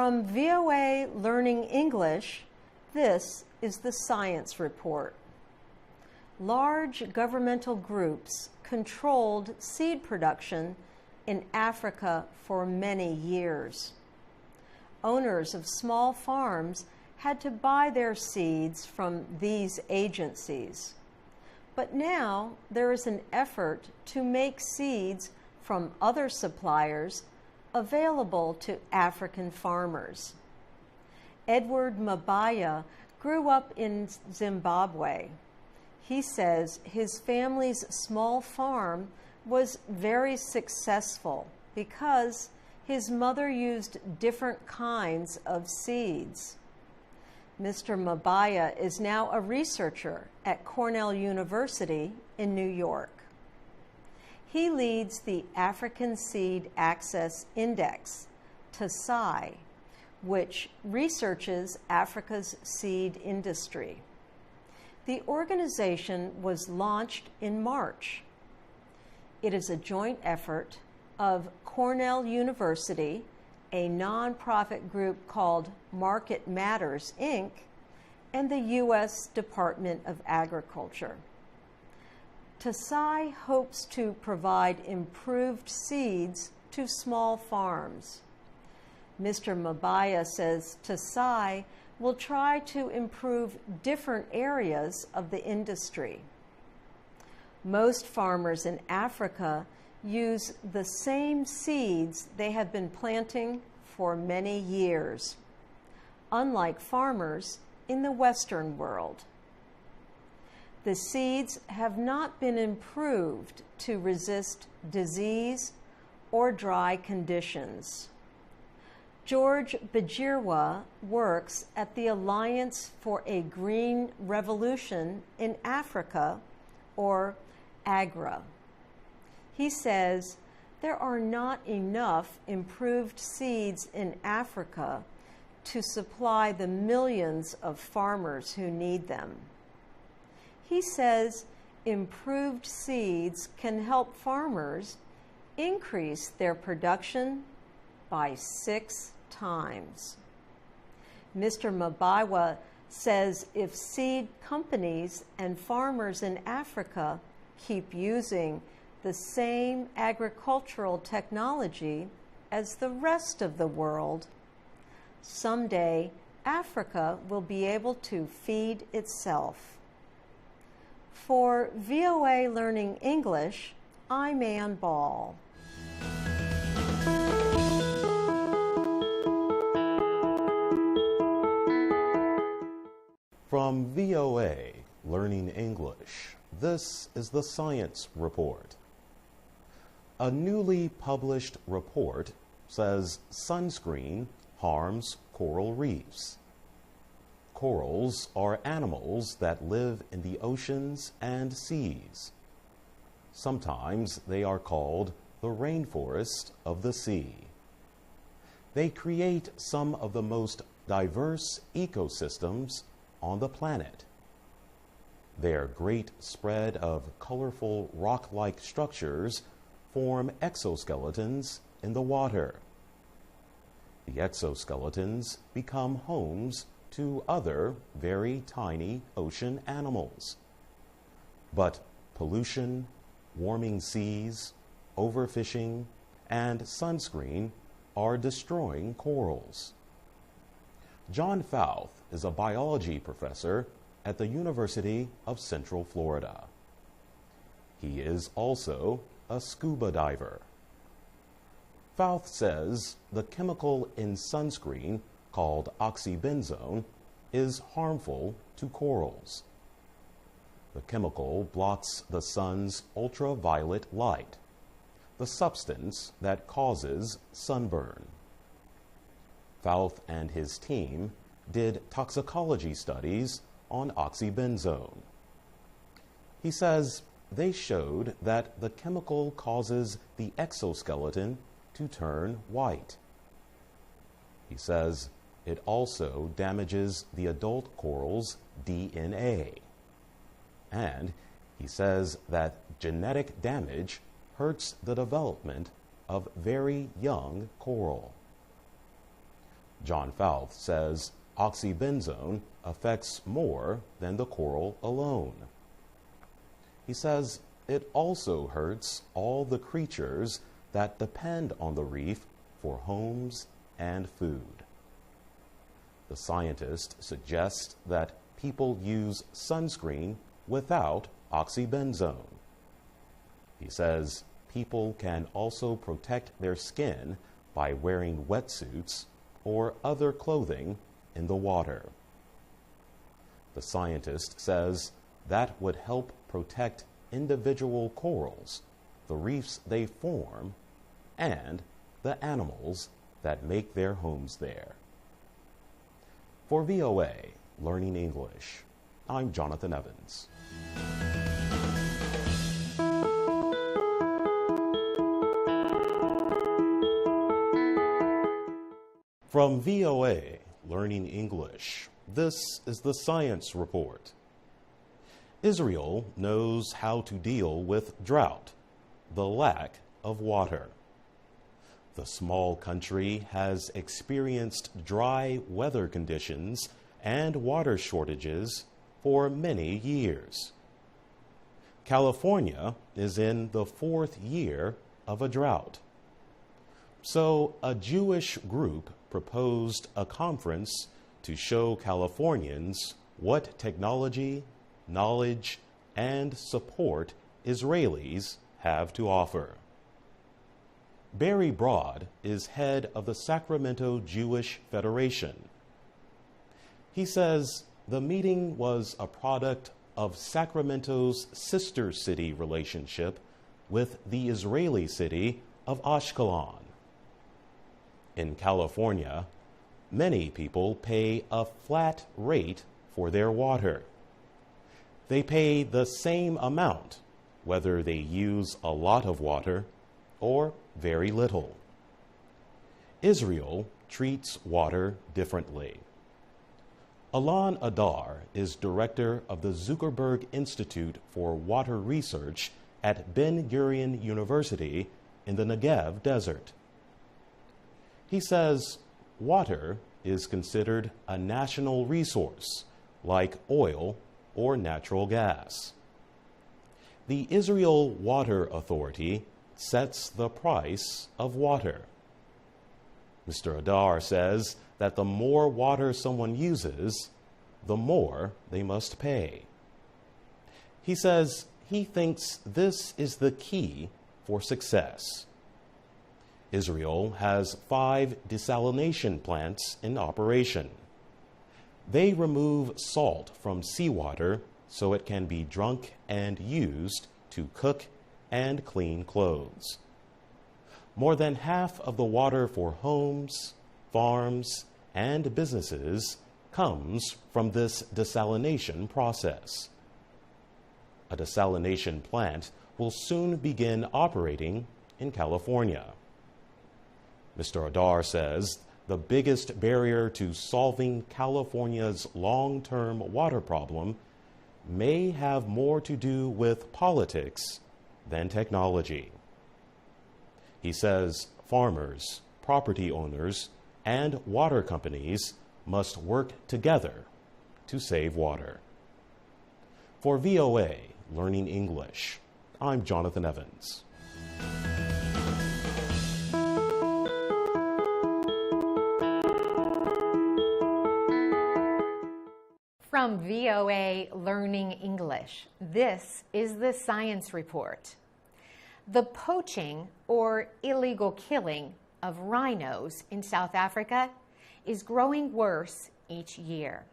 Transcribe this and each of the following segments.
From VOA Learning English, this is the Science Report. Large governmental groups controlled seed production in Africa for many years. Owners of small farms had to buy their seeds from these agencies. But now there is an effort to make seeds from other suppliers available to African farmers. Edward Mabaya grew up in Zimbabwe. He says his family's small farm was very successful because his mother used different kinds of seeds. Mr. Mabaya is now a researcher at Cornell University in New York. He leads the African Seed Access Index, TASAI, which researches Africa's seed industry. The organization was launched in March. It is a joint effort of Cornell University, a nonprofit group called Market Matters, Inc., and the U.S. Department of Agriculture. TASAI hopes to provide improved seeds to small farms. Mr. Mabaya says TASAI will try to improve different areas of the industry. Most farmers in Africa use the same seeds they have been planting for many years, unlike farmers in the Western world. The seeds have not been improved to resist disease or dry conditions. George Bajirwa works at the Alliance for a Green Revolution in Africa, or AGRA. He says there are not enough improved seeds in Africa to supply the millions of farmers who need them. He says improved seeds can help farmers increase their production by 6 times. Mr. Mabaya says if seed companies and farmers in Africa keep using the same agricultural technology as the rest of the world, someday Africa will be able to feed itself. For VOA Learning English, I'm Ann Ball. From VOA Learning English, this is the Science Report. A newly published report says sunscreen harms coral reefs. Corals are animals that live in the oceans and seas. Sometimes they are called the rainforest of the sea. They create some of the most diverse ecosystems on the planet. Their great spread of colorful rock-like structures form exoskeletons in the water. The exoskeletons become homes to other very tiny ocean animals. But pollution, warming seas, overfishing, and sunscreen are destroying corals. John Fouth is a biology professor at the University of Central Florida. He is also a scuba diver. Fouth says the chemical in sunscreen called oxybenzone is harmful to corals. The chemical blocks the sun's ultraviolet light, the substance that causes sunburn. Fouth and his team did toxicology studies on oxybenzone. He says they showed that the chemical causes the exoskeleton to turn white. He says it also damages the adult coral's DNA. And he says that genetic damage hurts the development of very young coral. John Fouth says oxybenzone affects more than the coral alone. He says it also hurts all the creatures that depend on the reef for homes and food. The scientist suggests that people use sunscreen without oxybenzone. He says people can also protect their skin by wearing wetsuits or other clothing in the water. The scientist says that would help protect individual corals, the reefs they form, and the animals that make their homes there. For VOA Learning English, I'm Jonathan Evans. From VOA Learning English, this is the Science Report. Israel knows how to deal with drought, the lack of water. The small country has experienced dry weather conditions and water shortages for many years. California is in the 4th year of a drought. So a Jewish group proposed a conference to show Californians what technology, knowledge, and support Israelis have to offer. Barry Broad is head of the Sacramento Jewish Federation. He says the meeting was a product of Sacramento's sister city relationship with the Israeli city of Ashkelon. In California, many people pay a flat rate for their water. They pay the same amount whether they use a lot of water or very little. Israel treats water differently. Alan Adar is director of the Zuckerberg Institute for Water Research at Ben-Gurion University in the Negev Desert. He says water is considered a national resource, like oil or natural gas. The Israel Water Authority sets the price of water. Mr. Adar says that the more water someone uses, the more they must pay. He says he thinks this is the key for success. Israel has 5 desalination plants in operation. They remove salt from seawater so it can be drunk and used to cook and clean clothes. More than half of the water for homes, farms, and businesses comes from this desalination process. A desalination plant will soon begin operating in California. Mr. Adar says the biggest barrier to solving California's long-term water problem may have more to do with politics than technology. He says farmers, property owners, and water companies must work together to save water. For VOA Learning English, I'm Jonathan Evans. From VOA Learning English, this is the Science Report. The poaching or illegal killing of rhinos in South Africa is growing worse each year.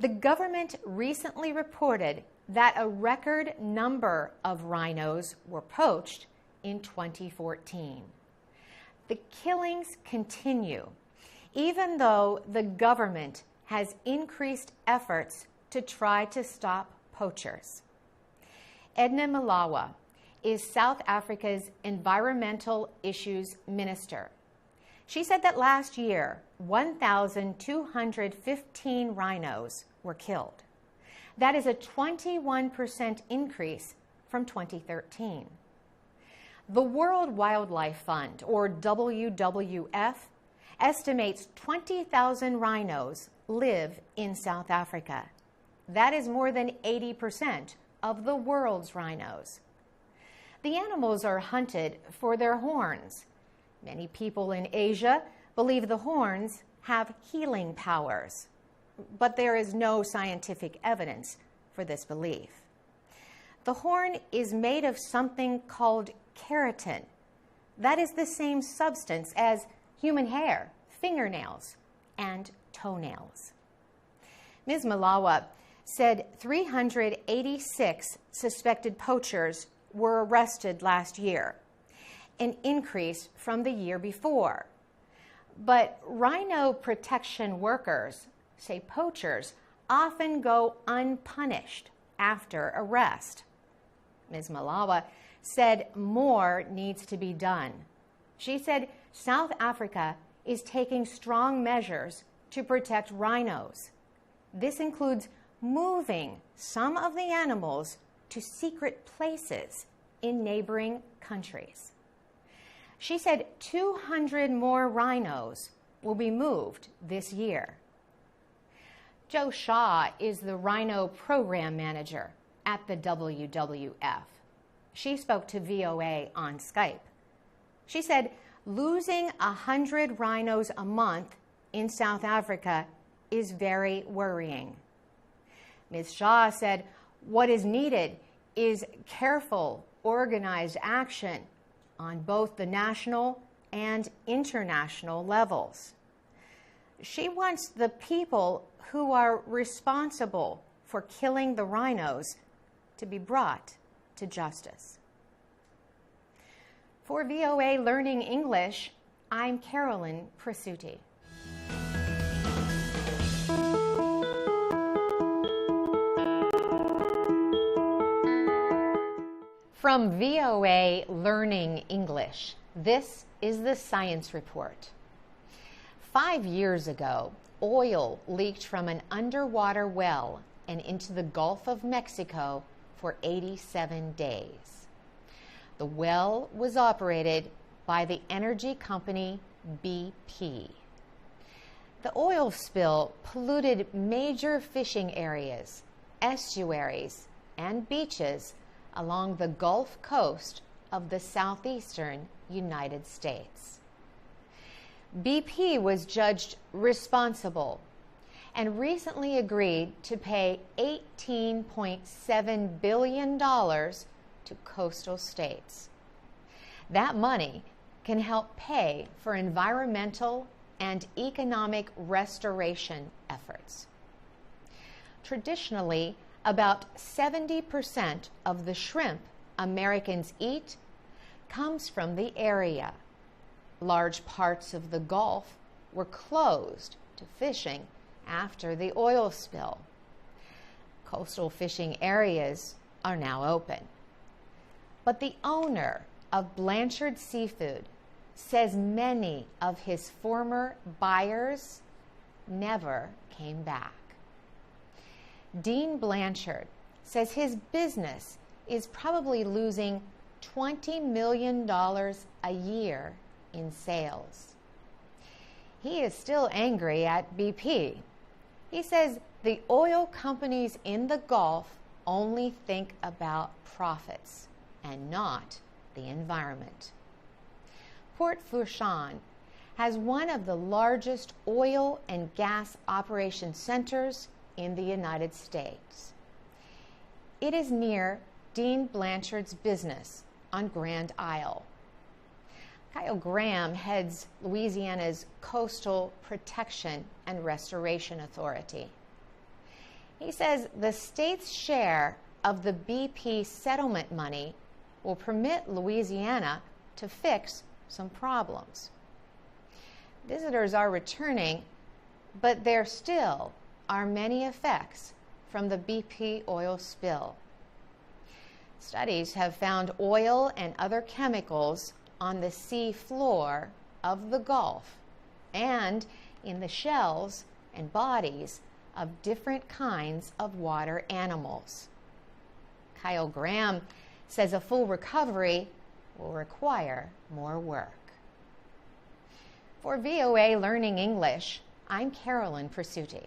The government recently reported that a record number of rhinos were poached in 2014. The killings continue, even though the government has increased efforts to try to stop poachers. Edna Malawa is South Africa's Environmental Issues Minister. She said that last year, 1,215 rhinos were killed. That is a 21% increase from 2013. The World Wildlife Fund, or WWF, estimates 20,000 rhinos live in South Africa. That is more than 80% of the world's rhinos. The animals are hunted for their horns. Many people in Asia believe the horns have healing powers, but there is no scientific evidence for this belief. The horn is made of something called keratin. That is the same substance as human hair, fingernails, and toenails. Ms. Malawa said 386 suspected poachers were arrested last year, an increase from the year before. But rhino protection workers say poachers often go unpunished after arrest. Ms. Malawa said more needs to be done. She said South Africa is taking strong measures to protect rhinos. This includes moving some of the animals to secret places in neighboring countries. She said 200 more rhinos will be moved this year. Jo Shaw is the Rhino Program Manager at the WWF. She spoke to VOA on Skype. She said losing 100 rhinos a month in South Africa is very worrying. Ms. Shaw said what is needed is careful, organized action on both the national and international levels. She wants the people who are responsible for killing the rhinos to be brought to justice. For VOA Learning English, I'm Carolyn Prasuti. From VOA Learning English, this is the Science Report. 5 years ago, oil leaked from an underwater well and into the Gulf of Mexico for 87 days. The well was operated by the energy company BP. The oil spill polluted major fishing areas, estuaries, and beaches along the Gulf Coast of the southeastern United States. BP was judged responsible and recently agreed to pay $18.7 billion to coastal states. That money can help pay for environmental and economic restoration efforts. Traditionally, about 70% of the shrimp Americans eat comes from the area. Large parts of the Gulf were closed to fishing after the oil spill. Coastal fishing areas are now open. But the owner of Blanchard Seafood says many of his former buyers never came back. Dean Blanchard says his business is probably losing $20 million a year in sales. He is still angry at BP. He says the oil companies in the Gulf only think about profits and not the environment. Port Fourchon has one of the largest oil and gas operation centers in the United States. It is near Dean Blanchard's business on Grand Isle. Kyle Graham heads Louisiana's Coastal Protection and Restoration Authority. He says the state's share of the BP settlement money will permit Louisiana to fix some problems. Visitors are returning, but there still are many effects from the BP oil spill. Studies have found oil and other chemicals on the sea floor of the Gulf and in the shells and bodies of different kinds of water animals. Kyle Graham says a full recovery will require more work. For VOA Learning English, I'm Carolyn Persutti.